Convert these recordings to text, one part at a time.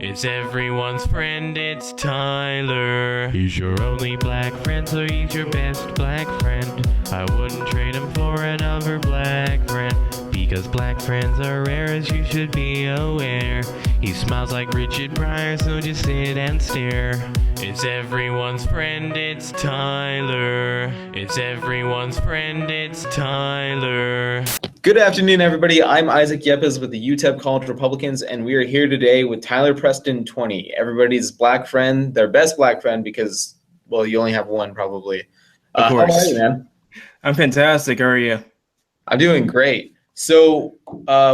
It's everyone's friend, it's Tyler. He's your only black friend, so he's your best black friend. I wouldn't trade him for another black friend, because black friends are rare, as you should be aware. He smiles like Richard Pryor, so just sit and stare. It's everyone's friend, it's Tyler. It's everyone's friend, it's Tyler. Good afternoon, everybody. I'm Isaac Yepes with the UTEP College Republicans, and we are here today with Tyler Preston 20, everybody's black friend, their best black friend, because, well, you only have one probably. Of course. How are you, man? I'm fantastic. How are you? I'm doing great. So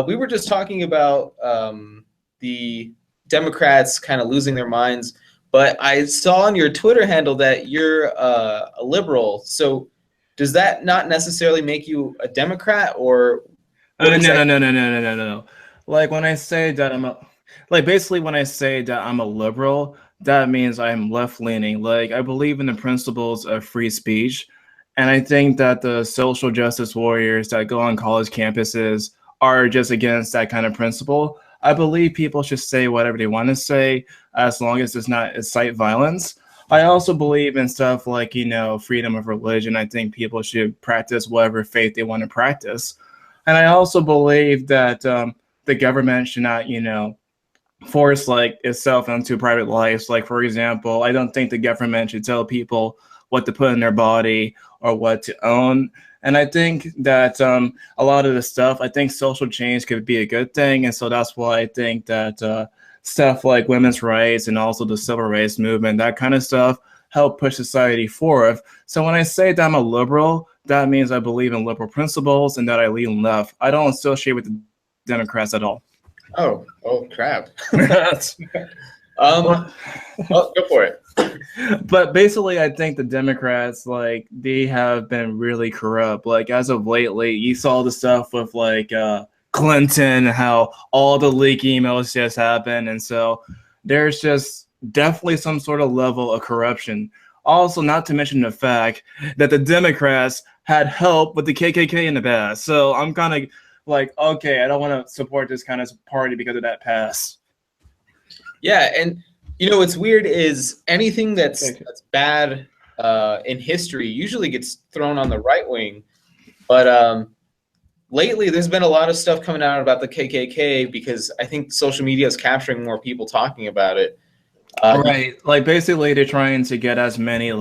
we were just talking about the Democrats kind of losing their minds, but I saw on your Twitter handle that you're a liberal. So does that not necessarily make you a Democrat, or? No. Like when I say that basically when I say that I'm a liberal, that means I'm left-leaning. Like I believe in the principles of free speech, and I think that the social justice warriors that go on college campuses are just against that kind of principle. I believe people should say whatever they want to say as long as it's not incite violence. I also believe in stuff like, freedom of religion. I think people should practice whatever faith they want to practice. And I also believe that the government should not, force itself into private lives. Like, for example, I don't think the government should tell people what to put in their body or what to own. And I think that a lot of the stuff, I think social change could be a good thing. And so that's why I think that stuff like women's rights and also the civil rights movement, that kind of stuff, help push society forward. So when I say that I'm a liberal, that means I believe in liberal principles and that I lean left. I don't associate with the Democrats at all. Oh crap. Go for it. But basically, I think the Democrats, they have been really corrupt. Like, as of lately, you saw the stuff with, Clinton, how all the leak emails just happened. And so there's just definitely some sort of level of corruption. Also, not to mention the fact that the Democrats had help with the KKK in the past. So I'm kind of like, okay, I don't want to support this kind of party because of that past. Yeah, and what's weird is anything that's bad in history usually gets thrown on the right wing. But lately, there's been a lot of stuff coming out about the KKK because I think social media is capturing more people talking about it. Right. Like, basically, they're trying to get as many,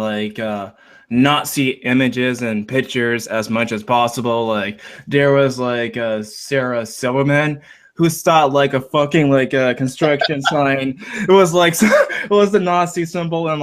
Nazi images and pictures as much as possible. Like, there was, Sarah Silverman, who thought a fucking construction sign. It was it was the Nazi symbol, and I'm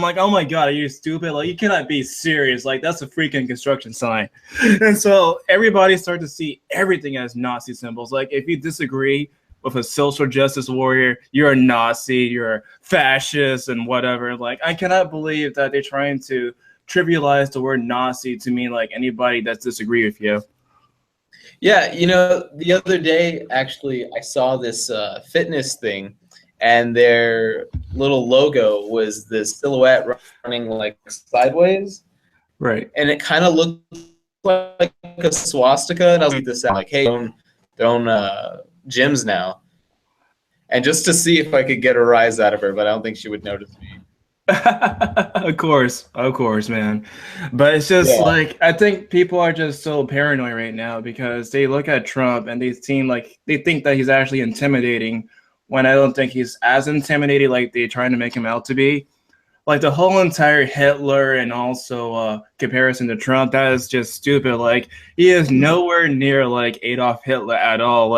like, oh my god, are you stupid? Like, you cannot be serious. Like, that's a freaking construction sign. And so everybody started to see everything as Nazi symbols. Like, if you disagree with a social justice warrior, you're a Nazi, you're a fascist, and whatever. Like, I cannot believe that they're trying to trivialize the word Nazi to mean anybody that's disagree with you. Yeah, the other day, actually, I saw this fitness thing, and their little logo was this silhouette running sideways. Right. And it kind of looked like a swastika, and I was like, this out, hey, their own gyms now. And just to see if I could get a rise out of her, but I don't think she would notice me. Of course, man. But it's just I think people are just so paranoid right now because they look at Trump and they think that he's actually intimidating, when I don't think he's as intimidating like they're trying to make him out to be. Like, the whole entire Hitler and also comparison to Trump, that is just stupid. Like, he is nowhere near Adolf Hitler at all.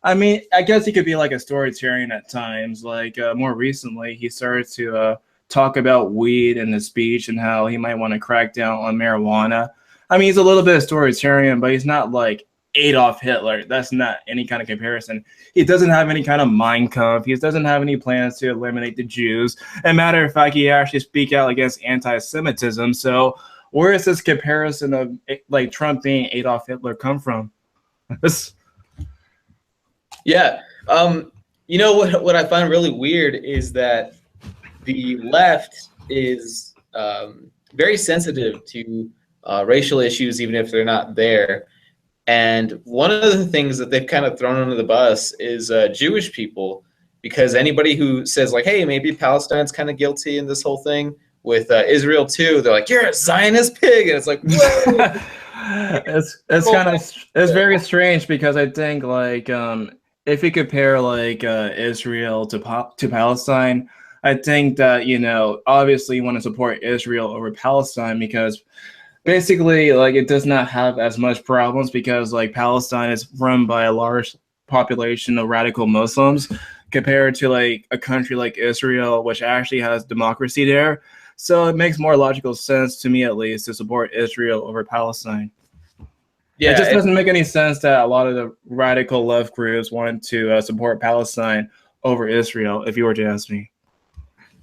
I mean, I guess he could be a authoritarian at times. More recently, he started to talk about weed in his speech and how he might want to crack down on marijuana. I mean, he's a little bit authoritarian, but he's not like Adolf Hitler. That's not any kind of comparison. He doesn't have any kind of Mein Kampf. He doesn't have any plans to eliminate the Jews. And matter of fact, he actually speak out against anti-Semitism. So where is this comparison of Trump being Adolf Hitler come from? Yeah. What I find really weird is that the left is very sensitive to racial issues, even if they're not there. And one of the things that they've kind of thrown under the bus is Jewish people. because anybody who says like, hey, maybe Palestine's kind of guilty in this whole thing with Israel too, they're like, you're a Zionist pig, and it's like, whoa. It's very strange because I think like if you compare like Israel to Palestine, I think that obviously you want to support Israel over Palestine because basically like it does not have as much problems because like Palestine is run by a large population of radical Muslims compared to like a country like Israel, which actually has democracy there. So it makes more logical sense to me, at least, to support Israel over Palestine. Yeah, it just doesn't make any sense that a lot of the radical left groups want to support Palestine over Israel, if you were to ask me.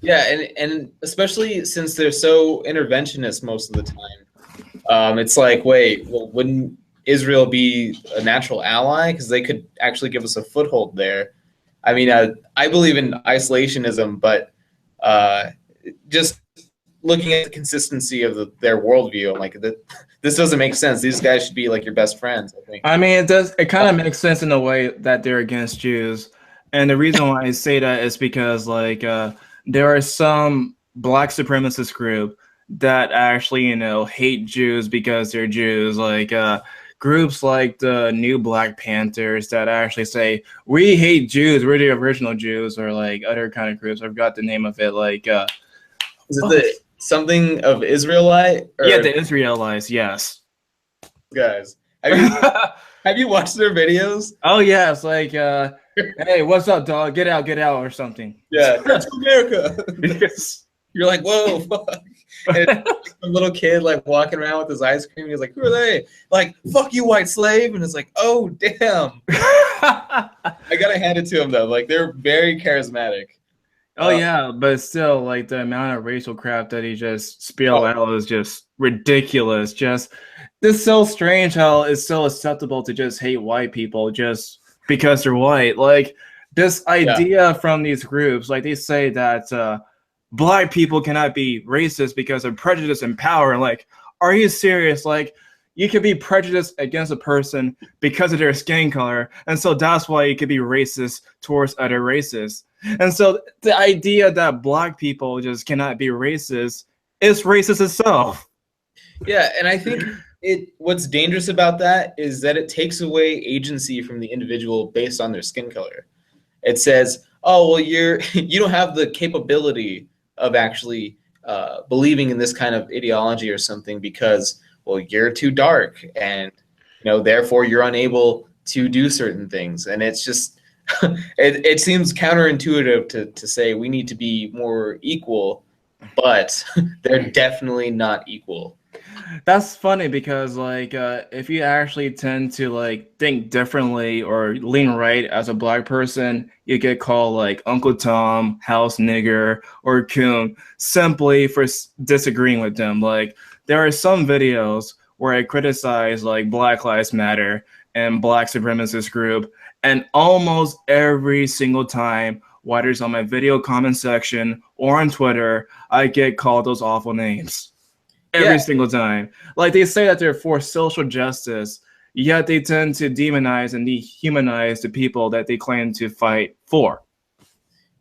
Yeah, and especially since they're so interventionist most of the time, it's like, wait, well, wouldn't Israel be a natural ally? Because they could actually give us a foothold there. I mean, I believe in isolationism, but just looking at the consistency of their worldview, I'm like, this doesn't make sense. These guys should be like your best friends, I think. I mean, it kind of makes sense in a way that they're against Jews. And the reason why I say that is because like there are some black supremacist group that actually, hate Jews because they're Jews. Like groups like the New Black Panthers that actually say, we hate Jews, we're the original Jews, or like other kind of groups. I forgot the name of it. Like, is it the something of Israelite? Yeah, the Israelites, yes. Guys, have you watched their videos? Oh, yeah, it's like, hey, what's up, dog? Get out, or something. Yeah, that's America. You're like, whoa, fuck. And a little kid like walking around with his ice cream. He's like, who are they? Like, fuck you, white slave. And it's like, oh, damn. I gotta hand it to him though. Like, they're very charismatic. Oh yeah, but still, like the amount of racial crap that he just spilled out is just ridiculous. Just it's so strange how it's so acceptable to just hate white people just because they're white. Like this idea from these groups, like they say that black people cannot be racist because of prejudice and power. Like, are you serious? Like, you could be prejudiced against a person because of their skin color, and so that's why you could be racist towards other races. And so the idea that black people just cannot be racist is racist itself. Yeah, and I think what's dangerous about that is that it takes away agency from the individual based on their skin color. It says, oh, well, you don't have the capability of actually believing in this kind of ideology or something because, well, you're too dark and, therefore you're unable to do certain things. And it's just, it seems counterintuitive to say we need to be more equal, but they're definitely not equal. That's funny because like if you actually tend to like think differently or lean right as a black person, you get called like Uncle Tom, house nigger, or coon simply for disagreeing with them. Like there are some videos where I criticize like Black Lives Matter and black supremacist group, and almost every single time, whether it's on my video comment section or on Twitter, I get called those awful names. Every single time. Like they say that they're for social justice, yet they tend to demonize and dehumanize the people that they claim to fight for.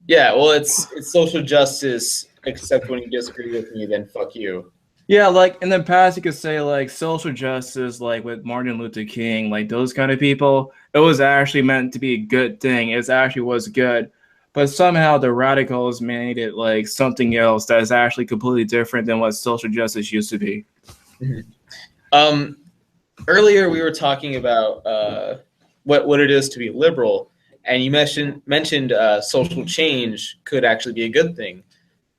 Yeah, well, it's social justice, except when you disagree with me, then fuck you. Yeah, like in the past, you could say like social justice, like with Martin Luther King, like those kind of people, it was actually meant to be a good thing. It actually was good. But somehow the radicals made it like something else that is actually completely different than what social justice used to be. Mm-hmm. Earlier, we were talking about what it is to be liberal, and you mentioned social change could actually be a good thing.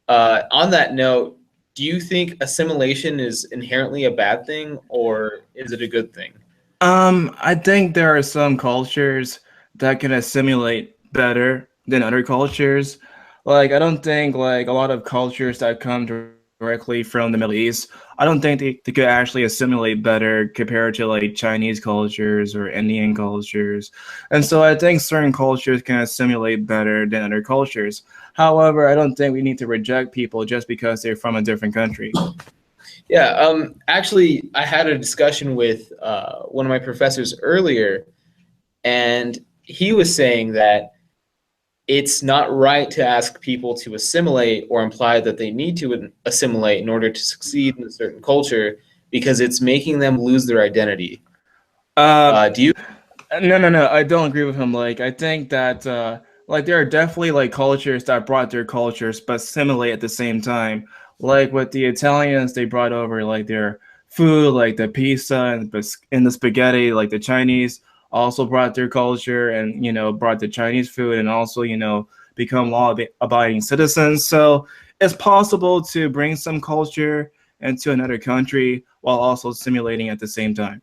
On that note, do you think assimilation is inherently a bad thing, or is it a good thing? I think there are some cultures that can assimilate better than other cultures. Like, I don't think like a lot of cultures that come directly from the Middle East, I don't think they could actually assimilate better compared to like Chinese cultures or Indian cultures. And so I think certain cultures can assimilate better than other cultures. However, I don't think we need to reject people just because they're from a different country. Yeah, actually, I had a discussion with one of my professors earlier, and he was saying that it's not right to ask people to assimilate or imply that they need to assimilate in order to succeed in a certain culture, because it's making them lose their identity. Do you? No. I don't agree with him. Like, I think that like there are definitely like cultures that brought their cultures but assimilate at the same time. Like with the Italians, they brought over like their food, like the pizza and the spaghetti. Like the Chinese also brought their culture and brought the Chinese food and also become law-abiding citizens. So it's possible to bring some culture into another country while also assimilating at the same time.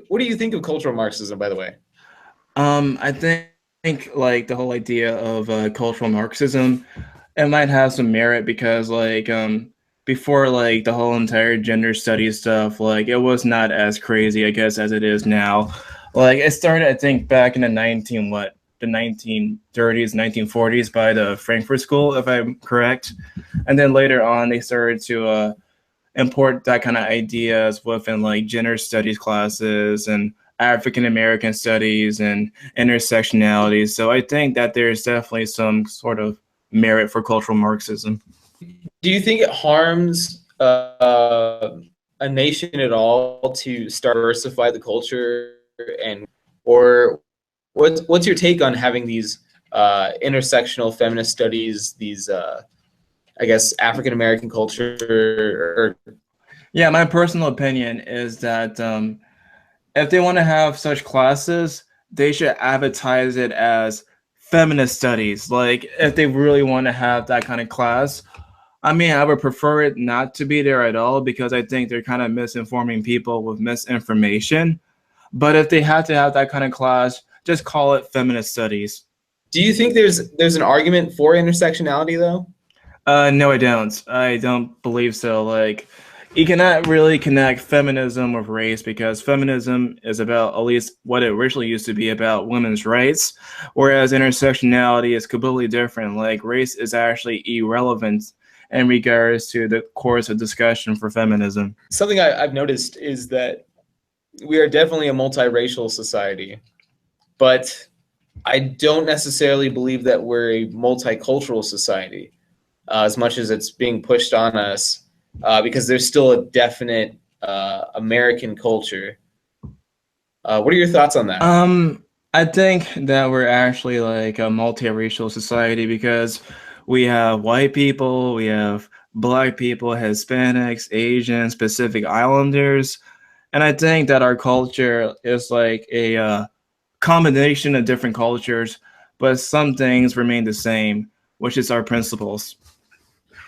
What do you think of cultural Marxism, by the way? I think like the whole idea of cultural Marxism, it might have some merit because like before like the whole entire gender studies stuff, like it was not as crazy, I guess, as it is now. Like it started, I think, back in the 1930s, 1940s by the Frankfurt School, if I'm correct, and then later on they started to import that kind of ideas within like gender studies classes and African American studies and intersectionality. So I think that there's definitely some sort of merit for cultural Marxism. Do you think it harms a nation at all to start diversify the culture, or what's your take on having these intersectional feminist studies, these I guess African American culture? Yeah, my personal opinion is that if they want to have such classes, they should advertise it as feminist studies. Like if they really want to have that kind of class, I mean, I would prefer it not to be there at all because I think they're kind of misinforming people with misinformation. But if they have to have that kind of class, just call it feminist studies. Do you think there's an argument for intersectionality though? No, I don't. I don't believe so. Like, you cannot really connect feminism with race because feminism is about, at least what it originally used to be, about women's rights, whereas intersectionality is completely different. Like, race is actually irrelevant in regards to the course of discussion for feminism. Something I've noticed is that we are definitely a multiracial society, but I don't necessarily believe that we're a multicultural society. As much as it's being pushed on us, because there's still a definite American culture. What are your thoughts on that? I think that we're actually like a multiracial society because we have white people, we have black people, Hispanics, Asians, Pacific Islanders, and I think that our culture is like a combination of different cultures, but some things remain the same, which is our principles.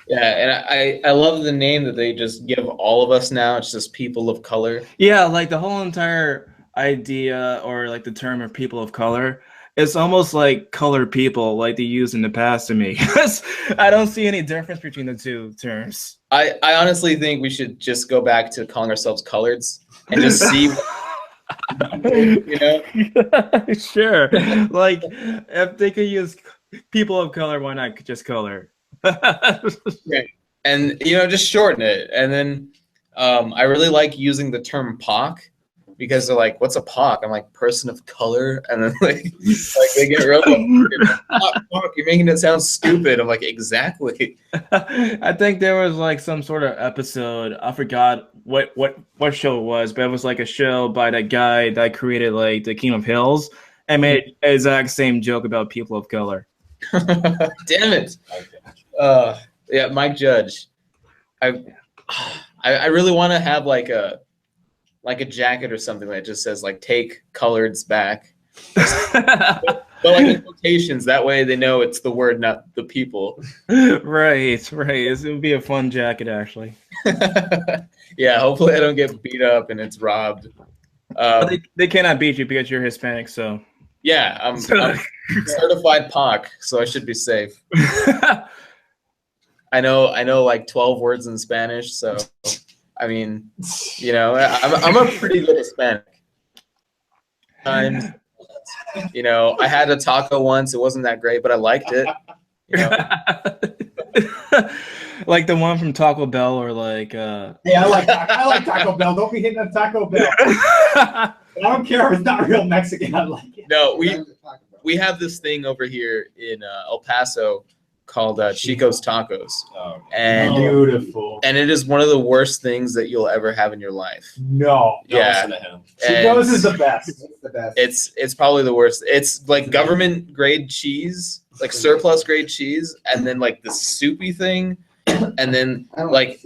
Yeah, and I love the name that they just give all of us now. It's just people of color. Yeah, like the whole entire idea or like the term of people of color, it's almost like colored people like they used in the past to me. Because I don't see any difference between the two terms. I honestly think we should just go back to calling ourselves coloreds and just see Sure. Like if they could use people of color, why not just color? Right. And just shorten it. And then I really like using the term POC because they're like, "What's a POC?" I'm like, "Person of color," and then like they get real. POC, you're making it sound stupid. I'm like, exactly. I think there was like some sort of episode. I forgot what show it was, but it was like a show by that guy that created like the King of Hills and made the exact same joke about people of color. Damn it. Yeah, Mike Judge. I really want to have like a jacket or something that just says like "Take coloreds back," but like in quotations. That way they know it's the word, not the people. Right. It would be a fun jacket, actually. Yeah, hopefully I don't get beat up and it's robbed. They cannot beat you because you're Hispanic, so. Yeah, I'm certified POC, so I should be safe. I know like 12 words in Spanish, so I mean, I'm a pretty good Hispanic. I had a taco once. It wasn't that great, but I liked it. Like the one from Taco Bell, or like. Hey, I like Taco Bell. Don't be hitting on Taco Bell. I don't care if it's not real Mexican. I like it. No, we have this thing over here in El Paso called Chico's Tacos, and Beautiful. and it is one of the worst things that you'll ever have in your life. No. Yeah, Listen to him. Chico's is the best. It's the best. it's probably the worst. It's like government grade cheese, like surplus grade cheese, and then like the soupy thing, and then like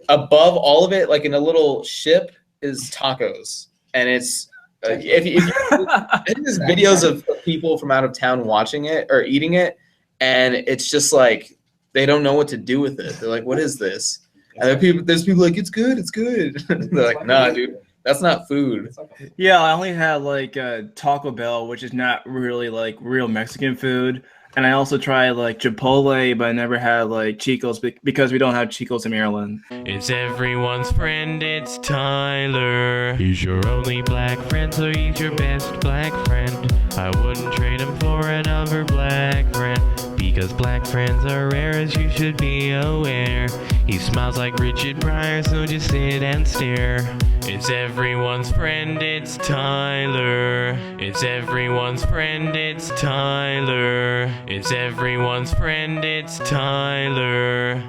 above all of it, like in a little ship, is tacos, and it's there's videos of people from out of town watching it or eating it, and it's just like they don't know what to do with it. They're like, "What is this?" And there's people like, "It's good, it's good." They're like, "Nah, dude, that's not food." Yeah, I only had like Taco Bell, which is not really like real Mexican food. And I also tried like Chipotle, but I never had like Chico's because we don't have Chico's in Maryland. It's everyone's friend, it's Tyler. He's your only black friend, so he's your best black friend. I wouldn't trade him for another black friend, because black friends are rare, as you should be aware. He smiles like Richard Pryor, so just sit and stare. It's everyone's friend, it's Tyler. It's everyone's friend, it's Tyler. It's everyone's friend, it's Tyler.